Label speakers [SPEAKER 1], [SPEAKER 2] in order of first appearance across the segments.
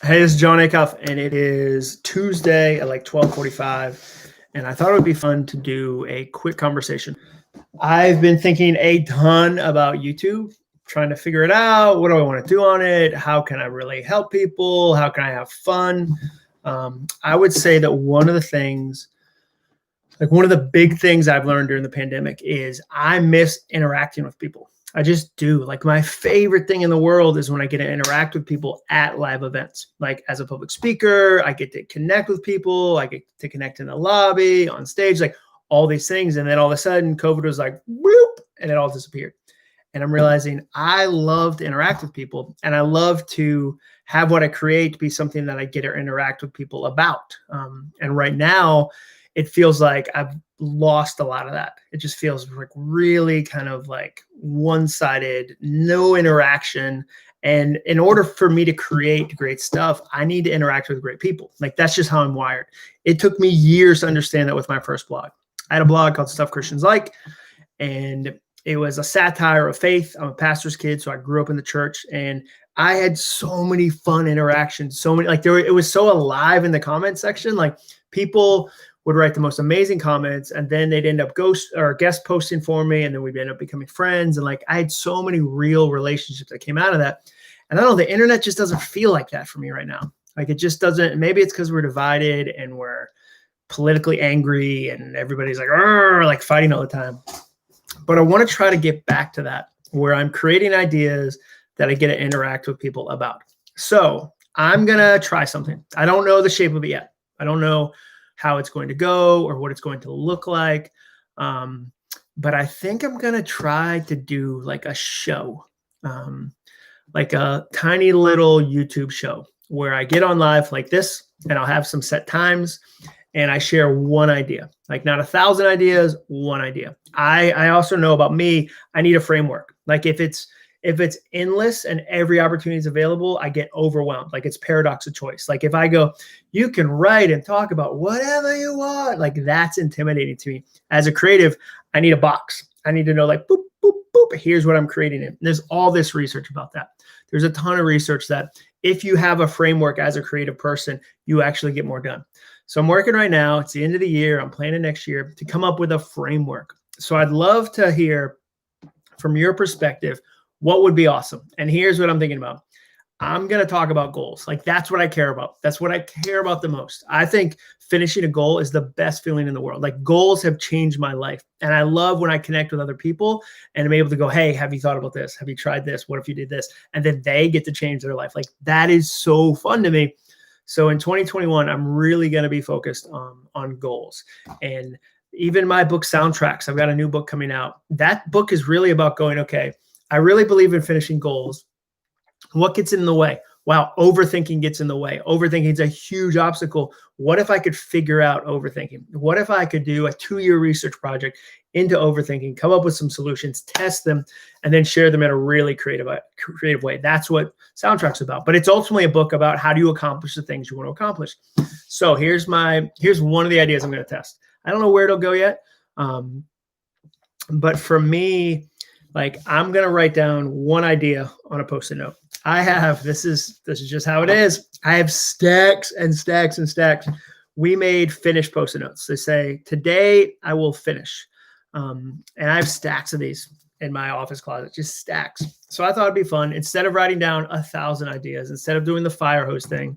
[SPEAKER 1] Hey, this is Jon Acuff, and it is Tuesday at like 12:45, and I thought it would be fun to do a quick conversation. I've been thinking a ton about YouTube, trying to figure it out. What do I want to do on it? How can I really help people? How can I have fun? I would say that one of the big things I've learned during the pandemic is I miss interacting with people. I just do. Like, my favorite thing in the world is when I get to interact with people at live events. Like, as a public speaker, I get to connect with people. I get to connect in the lobby, on stage, like all these things. And then all of a sudden COVID was like, bloop, and it all disappeared. And I'm realizing I love to interact with people, and I love to have what I create be something that I get to interact with people about. And right now, it feels like I've lost a lot of that. It just feels like really kind of like one-sided, no interaction. And in order for me to create great stuff, I need to interact with great people. Like, that's just how I'm wired. It took me years to understand that with my first blog. I had a blog called Stuff Christians Like, and it was a satire of faith. I'm a pastor's kid, so I grew up in the church, and I had so many fun interactions. So many, like, it was so alive in the comment section. Like, people would write the most amazing comments, and then they'd end up guest posting for me, and then we'd end up becoming friends. And like, I had so many real relationships that came out of that. And I don't know, the internet just doesn't feel like that for me right now. Like, it just doesn't. Maybe it's because we're divided and we're politically angry, and everybody's like fighting all the time. But I want to try to get back to that, where I'm creating ideas that I get to interact with people about. So I'm going to try something. I don't know the shape of it yet. I don't know how it's going to go or what it's going to look like. But I think I'm going to try to do like a show, like a tiny little YouTube show where I get on live like this, and I'll have some set times, and I share one idea, like not 1,000 ideas, one idea. I also know about me, I need a framework. Like, if it's endless and every opportunity is available, I get overwhelmed. Like, it's paradox of choice. Like, if I go, you can write and talk about whatever you want, like, that's intimidating to me. As a creative, I need a box. I need to know, like, boop, boop, boop, here's what I'm creating in. There's all this research about that. There's a ton of research that if you have a framework as a creative person, you actually get more done. So I'm working right now. It's the end of the year. I'm planning next year to come up with a framework. So I'd love to hear from your perspective, what would be awesome? And here's what I'm thinking about. I'm going to talk about goals. Like, that's what I care about. That's what I care about the most. I think finishing a goal is the best feeling in the world. Like, goals have changed my life. And I love when I connect with other people and I'm able to go, hey, have you thought about this? Have you tried this? What if you did this? And then they get to change their life. Like, that is so fun to me. So in 2021, I'm really going to be focused on goals. And even my book Soundtracks, I've got a new book coming out. That book is really about going, okay, I really believe in finishing goals. What gets in the way? Wow, overthinking gets in the way. Overthinking is a huge obstacle. What if I could figure out overthinking? What if I could do a 2-year research project into overthinking, come up with some solutions, test them, and then share them in a really creative way? That's what Soundtrack's about. But it's ultimately a book about how do you accomplish the things you want to accomplish. So here's one of the ideas I'm going to test. I don't know where it'll go yet. But for me, like, I'm going to write down one idea on a Post-it note. This is just how it is. I have stacks and stacks and stacks. We made finished Post-it notes. They say, today I will finish. And I have stacks of these in my office closet, just stacks. So I thought it'd be fun, instead of writing down 1,000 ideas, instead of doing the fire hose thing,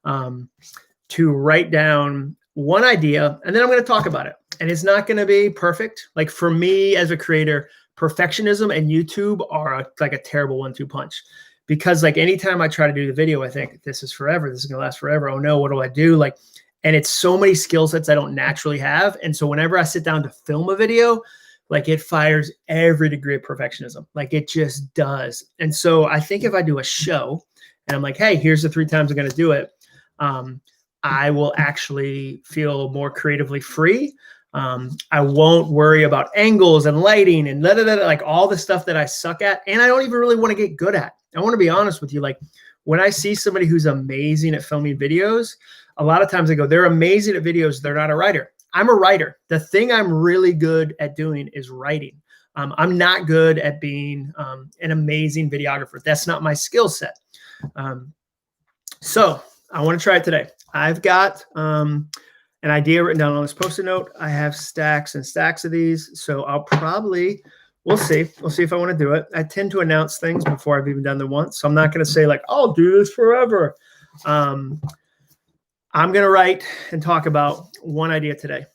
[SPEAKER 1] to write down one idea, and then I'm going to talk about it. And it's not going to be perfect. Like, for me as a creator, perfectionism and YouTube are like a terrible 1-2 punch, because like anytime I try to do the video, I think this is forever. This is going to last forever. Oh no, what do I do? Like, and it's so many skill sets I don't naturally have. And so whenever I sit down to film a video, like, it fires every degree of perfectionism. Like, it just does. And so I think if I do a show and I'm like, hey, here's the 3 times I'm going to do it, I will actually feel more creatively free. I won't worry about angles and lighting and like all the stuff that I suck at. And I don't even really want to get good at. I want to be honest with you. Like, when I see somebody who's amazing at filming videos, a lot of times I go, they're amazing at videos. They're not a writer. I'm a writer. The thing I'm really good at doing is writing. I'm not good at being an amazing videographer. That's not my skill set. So I want to try it today. I've got an idea written down on this Post-it note. I have stacks and stacks of these. So we'll see. We'll see if I want to do it. I tend to announce things before I've even done them once. So I'm not going to say like, I'll do this forever. I'm going to write and talk about one idea today.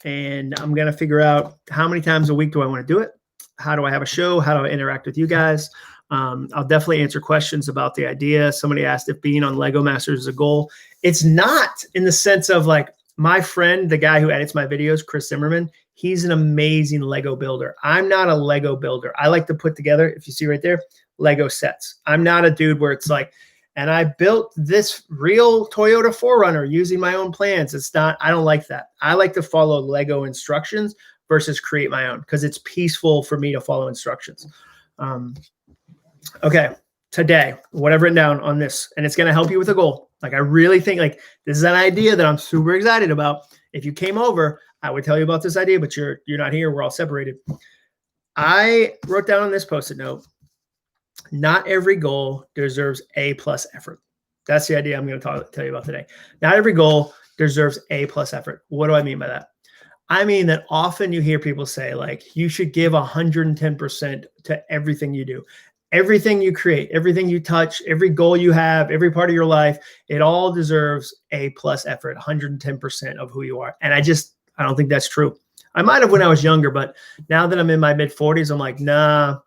[SPEAKER 1] And I'm going to figure out how many times a week do I want to do it? How do I have a show? How do I interact with you guys? I'll definitely answer questions about the idea. Somebody asked if being on Lego Masters is a goal. It's not, in the sense of like, my friend, the guy who edits my videos, Chris Zimmerman, he's an amazing Lego builder. I'm not a Lego builder. I like to put together, if you see right there, Lego sets. I'm not a dude where it's like, and I built this real Toyota 4Runner using my own plans. It's not, I don't like that. I like to follow Lego instructions versus create my own, because it's peaceful for me to follow instructions. Okay, today, what I've written down on this, and it's going to help you with a goal. Like, I really think like this is an idea that I'm super excited about. If you came over, I would tell you about this idea, but you're not here. We're all separated. I wrote down on this Post-it note, not every goal deserves A+ effort. That's the idea I'm going to tell you about today. Not every goal deserves A+ effort. What do I mean by that? I mean that often you hear people say like, you should give 110% to everything you do. Everything you create, everything you touch, every goal you have, every part of your life, it all deserves A+ effort, 110% of who you are. And I don't think that's true. I might have when I was younger, but now that I'm in my mid-40s, I'm like, nah,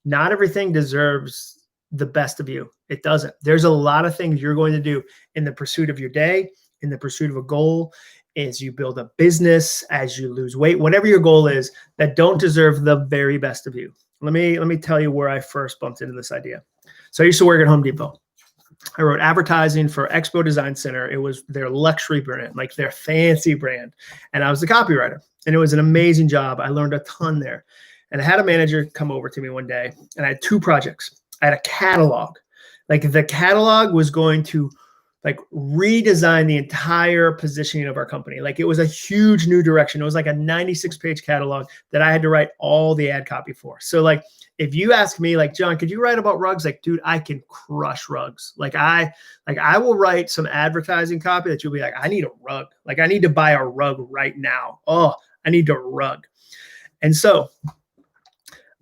[SPEAKER 1] not everything deserves the best of you. It doesn't. There's a lot of things you're going to do in the pursuit of your day, in the pursuit of a goal, as you build a business, as you lose weight, whatever your goal is, that don't deserve the very best of you. Let me tell you where I first bumped into this idea. So I used to work at Home Depot. I wrote advertising for Expo Design Center. It was their luxury brand, like their fancy brand. And I was the copywriter. And it was an amazing job. I learned a ton there. And I had a manager come over to me one day, and I had two projects. I had a catalog. Like, the catalog was going to like redesign the entire positioning of our company. Like, it was a huge new direction. It was like a 96-page catalog that I had to write all the ad copy for. So like, if you ask me like, John, could you write about rugs? Like, dude, I can crush rugs. Like I will write some advertising copy that you'll be like, I need a rug. Like, I need to buy a rug right now. Oh, I need a rug. And so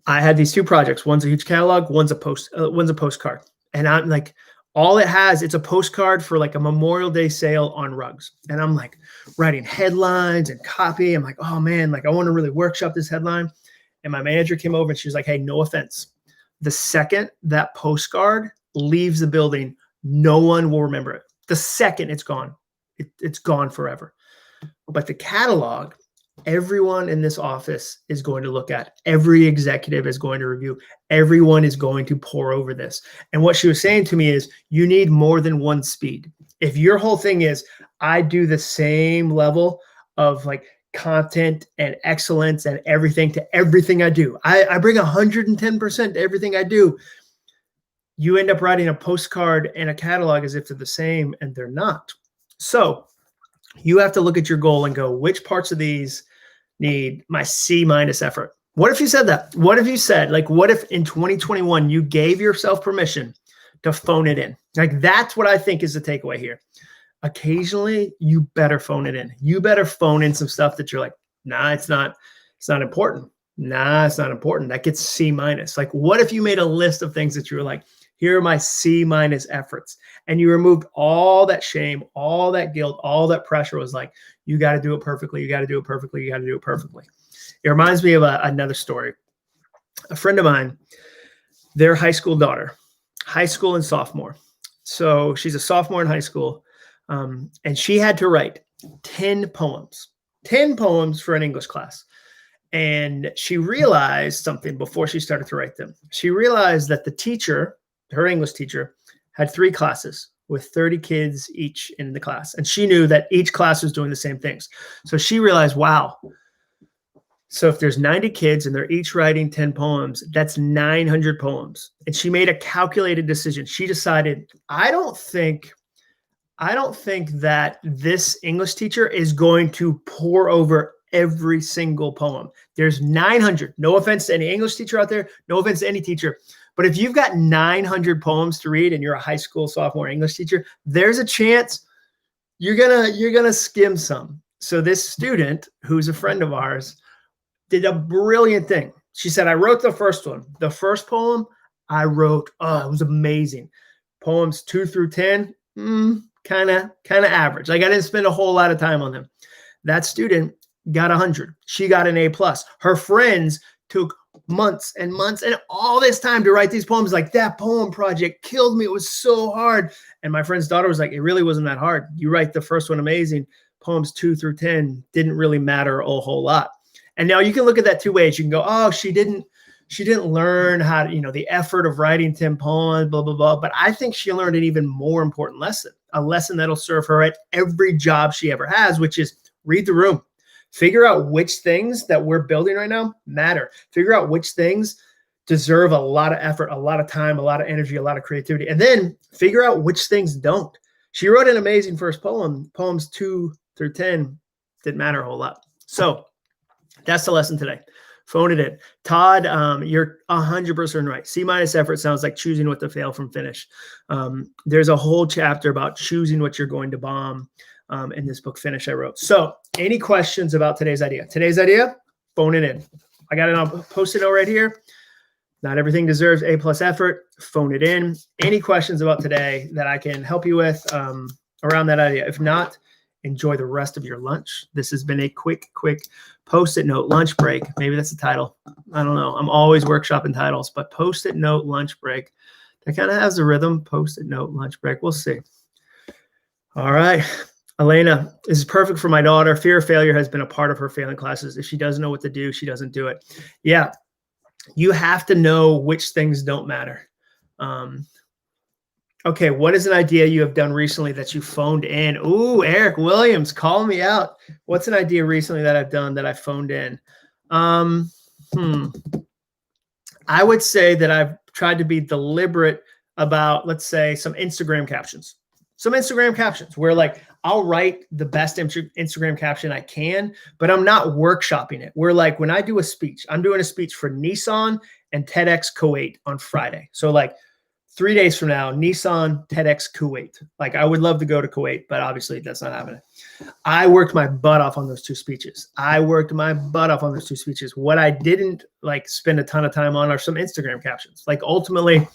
[SPEAKER 1] I had these two projects. One's a huge catalog. One's a postcard. And I'm like, all it has, it's a postcard for like a Memorial Day sale on rugs. And I'm like writing headlines and copy. I'm like, oh man, like I want to really workshop this headline. And my manager came over and she was like, hey, no offense. The second that postcard leaves the building, no one will remember it. The second it's gone, it's gone forever. But the catalog, everyone in this office is going to look at. Every executive is going to review. Everyone is going to pour over this. And what she was saying to me is, you need more than one speed. If your whole thing is, I do the same level of like content and excellence and everything to everything I do, I bring 110% to everything I do, you end up writing a postcard and a catalog as if they're the same, and they're not. So you have to look at your goal and go, which parts of these need my C- effort? What if you said that? What if you said, like, what if in 2021 you gave yourself permission to phone it in? Like, that's what I think is the takeaway here. Occasionally, you better phone it in. You better phone in some stuff that you're like, nah, it's not important. Nah, it's not important. That gets C-. Like, what if you made a list of things that you were like, here are my C- efforts. And you removed all that shame, all that guilt, all that pressure. Was like, you got to do it perfectly. You got to do it perfectly. You got to do it perfectly. It reminds me of another story. A friend of mine, their high school daughter, high school and sophomore. So she's a sophomore in high school. And she had to write 10 poems for an English class. And she realized something before she started to write them. She realized that the teacher, her English teacher, had 3 classes with 30 kids each in the class. And she knew that each class was doing the same things. So she realized, wow. So if there's 90 kids and they're each writing 10 poems, that's 900 poems. And she made a calculated decision. She decided, I don't think that this English teacher is going to pour over every single poem. There's 900. No offense to any English teacher out there. No offense to any teacher. But if you've got 900 poems to read and you're a high school sophomore English teacher, there's a chance you're gonna skim some. So this student, who's a friend of ours, did a brilliant thing. She said, I wrote the first one. The first poem I wrote, it was amazing. Poems 2 through 10, kind of average. Like I didn't spend a whole lot of time on them. That student got 100. She got an A+. Her friends took months and months and all this time to write these poems. Like, that poem project killed me. It was so hard. And my friend's daughter was like, it really wasn't that hard. You write the first one amazing. Poems 2 through 10 didn't really matter a whole lot. And now you can look at that two ways. You can go, oh, she didn't learn how to, the effort of writing 10 poems, blah, blah, blah. But I think she learned an even more important lesson, a lesson that'll serve her at every job she ever has, which is read the room. Figure out which things that we're building right now matter. Figure out which things deserve a lot of effort, a lot of time, a lot of energy, a lot of creativity. And then figure out which things don't. She wrote an amazing first poem. Poems 2 through 10 didn't matter a whole lot. So that's the lesson today. Phone it in. Todd, you're 100% right. C- effort sounds like choosing what to fail from finish. There's a whole chapter about choosing what you're going to bomb in this book, Finish, I wrote. So any questions about today's idea? Today's idea, phone it in. I got it on Post-it note right here. Not everything deserves A+ effort. Phone it in. Any questions about today that I can help you with around that idea? If not, enjoy the rest of your lunch. This has been a quick Post-it note lunch break. Maybe that's the title. I don't know. I'm always workshopping titles, but Post-it note lunch break. That kind of has a rhythm. Post-it note lunch break. We'll see. All right. Elena, this is perfect for my daughter. Fear of failure has been a part of her failing classes. If she doesn't know what to do, she doesn't do it. Yeah. You have to know which things don't matter. Okay, what is an idea you have done recently that you phoned in? Ooh, Eric Williams, call me out. What's an idea recently that I've done that I phoned in? I would say that I've tried to be deliberate about, let's say, some Instagram captions. Some Instagram captions where, like, I'll write the best Instagram caption I can, but I'm not workshopping it. Where, like, when I do a speech, I'm doing a speech for Nissan and TEDx Kuwait on Friday. So, like, 3 days from now, Nissan, TEDx Kuwait. Like, I would love to go to Kuwait, but obviously that's not happening. I worked my butt off on those two speeches. What I didn't, like, spend a ton of time on are some Instagram captions. Like, ultimately,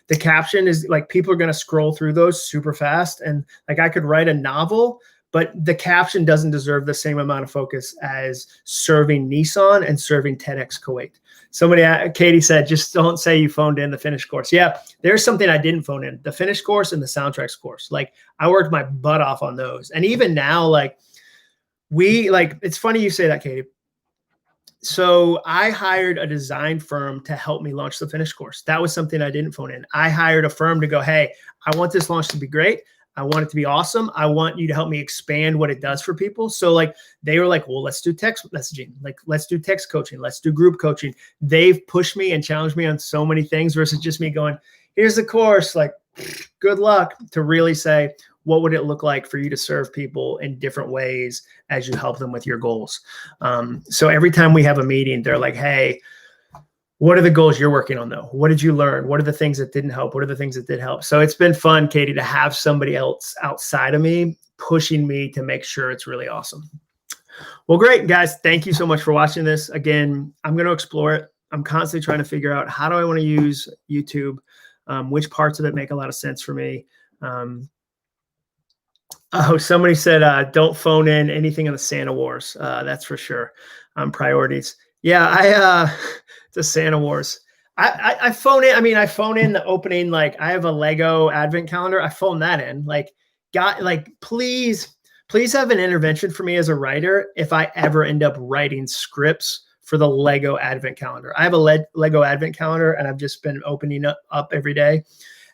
[SPEAKER 1] the caption is, like, people are going to scroll through those super fast. And, like, I could write a novel, but the caption doesn't deserve the same amount of focus as serving Nissan and serving TEDx Kuwait. Katie said, just don't say you phoned in the Finish course. Yeah, there's something I didn't phone in, the Finish course and the Soundtracks course. Like, I worked my butt off on those. And even now, it's funny you say that, Katie. So I hired a design firm to help me launch the Finish course. That was something I didn't phone in. I hired a firm to go, hey, I want this launch to be great. I want it to be awesome. I want you to help me expand what it does for people. So, like, they were like, well, let's do text messaging. Like, let's do text coaching. Let's do group coaching. They've pushed me and challenged me on so many things versus just me going, here's the course. Like, good luck, to really say, what would it look like for you to serve people in different ways as you help them with your goals? So every time we have a meeting, they're like, hey, what are the goals you're working on, though? What did you learn? What are the things that didn't help? What are the things that did help? So it's been fun, Katie, to have somebody else outside of me pushing me to make sure it's really awesome. Well, great, guys. Thank you so much for watching this. Again, I'm going to explore it. I'm constantly trying to figure out, how do I want to use YouTube? Which parts of it make a lot of sense for me? Somebody said, don't phone in anything in the Santa Wars. That's for sure. Priorities. Yeah, the Santa Wars. I phone in. I mean, I phone in the opening. Like, I have a Lego advent calendar. I phone that in. Please have an intervention for me as a writer if I ever end up writing scripts for the Lego advent calendar. I have a Lego advent calendar, and I've just been opening up every day.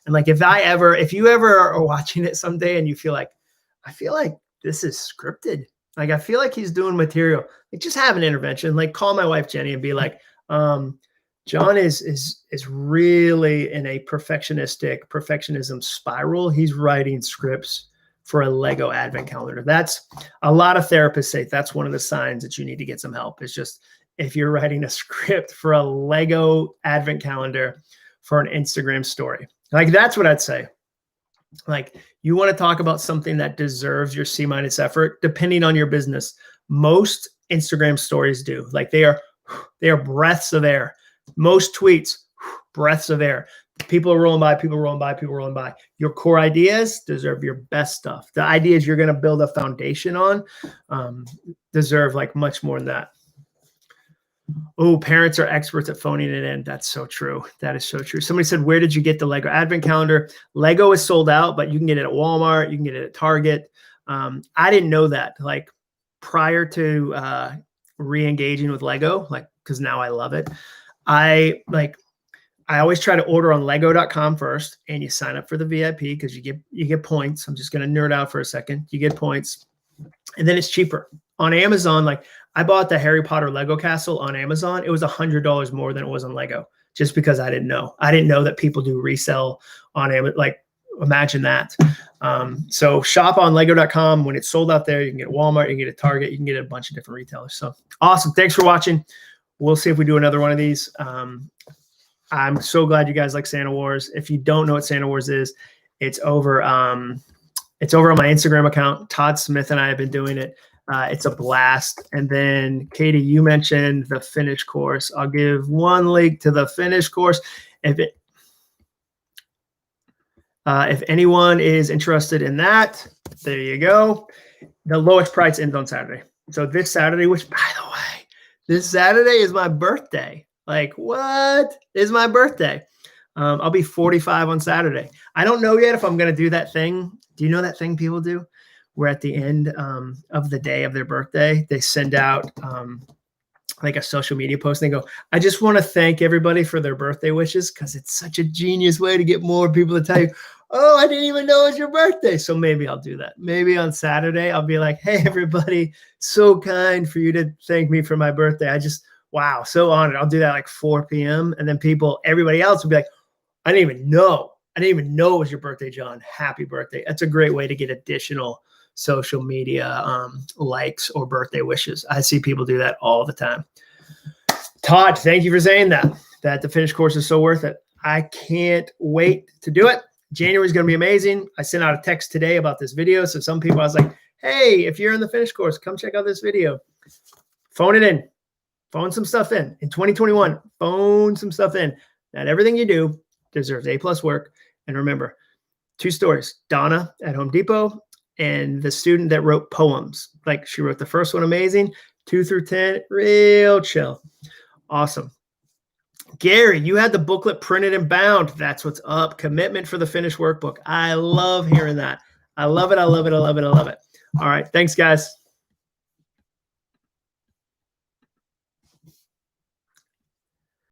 [SPEAKER 1] And, like, if you ever are watching it someday and you feel like, I feel like this is scripted. Like, I feel like he's doing material. Like, just have an intervention. Like, call my wife, Jenny, and be like, John is really in a perfectionism spiral. He's writing scripts for a Lego advent calendar. That's a lot of therapists say that's one of the signs that you need to get some help. It's just, if you're writing a script for a Lego advent calendar for an Instagram story. Like, that's what I'd say. Like, you want to talk about something that deserves your C- effort, depending on your business. Most Instagram stories do. Like, they are breaths of air. Most tweets, breaths of air. People are rolling by, people rolling by, people rolling by. Your core ideas deserve your best stuff. The ideas you're going to build a foundation on deserve like much more than that. Oh, parents are experts at phoning it in. That's so true. That is so true. Somebody said, where did you get the Lego Advent Calendar? Lego is sold out, but you can get it at Walmart. You can get it at Target. I didn't know that. Like, prior to re-engaging with Lego, like, because now I love it. I always try to order on lego.com first, and you sign up for the VIP because you get points. I'm just going to nerd out for a second. You get points, and then it's cheaper. On Amazon, like, I bought the Harry Potter Lego castle on Amazon. It was $100 more than it was on Lego, just because I didn't know. I didn't know that people do resell on Amazon. Like, imagine that. So shop on lego.com. When it's sold out there, you can get it at Walmart, you can get it at Target, you can get it at a bunch of different retailers. So awesome. Thanks for watching. We'll see if we do another one of these. I'm so glad you guys like Santa Wars. If you don't know what Santa Wars is, it's over on my Instagram account. Todd Smith and I have been doing it. It's a blast. And then, Katie, you mentioned the Finish course. I'll give one link to the Finish course. If anyone is interested in that, there you go. The lowest price ends on Saturday. So this Saturday, which, by the way, this Saturday is my birthday. Like, what is my birthday? I'll be 45 on Saturday. I don't know yet if I'm going to do that thing. Do you know that thing people do where at the end of the day of their birthday, they send out like a social media post and they go, I just want to thank everybody for their birthday wishes, because it's such a genius way to get more people to tell you, oh, I didn't even know it was your birthday. So maybe I'll do that. Maybe on Saturday, I'll be like, hey, everybody, so kind for you to thank me for my birthday. Wow, so honored. I'll do that like 4 p.m. And then everybody else will be like, I didn't even know it was your birthday, John. Happy birthday. That's a great way to get additional social media likes or birthday wishes. I see people do that all the time. Todd, thank you for saying that the Finish course is so worth it. I can't wait to do it. January is going to be amazing. I sent out a text today about this video. So some people, I was like, hey, if you're in the Finish course, come check out this video. Phone it in. Phone some stuff in. In 2021, phone some stuff in. Not everything you do deserves A+ work. And remember, 2 stories. Donna at Home Depot and the student that wrote poems. Like, she wrote the first one amazing, 2 through 10, real chill. Awesome. Gary, you had the booklet printed and bound. That's what's up. Commitment for the Finish workbook. I love hearing that. I love it. I love it. I love it. I love it. All right. Thanks, guys.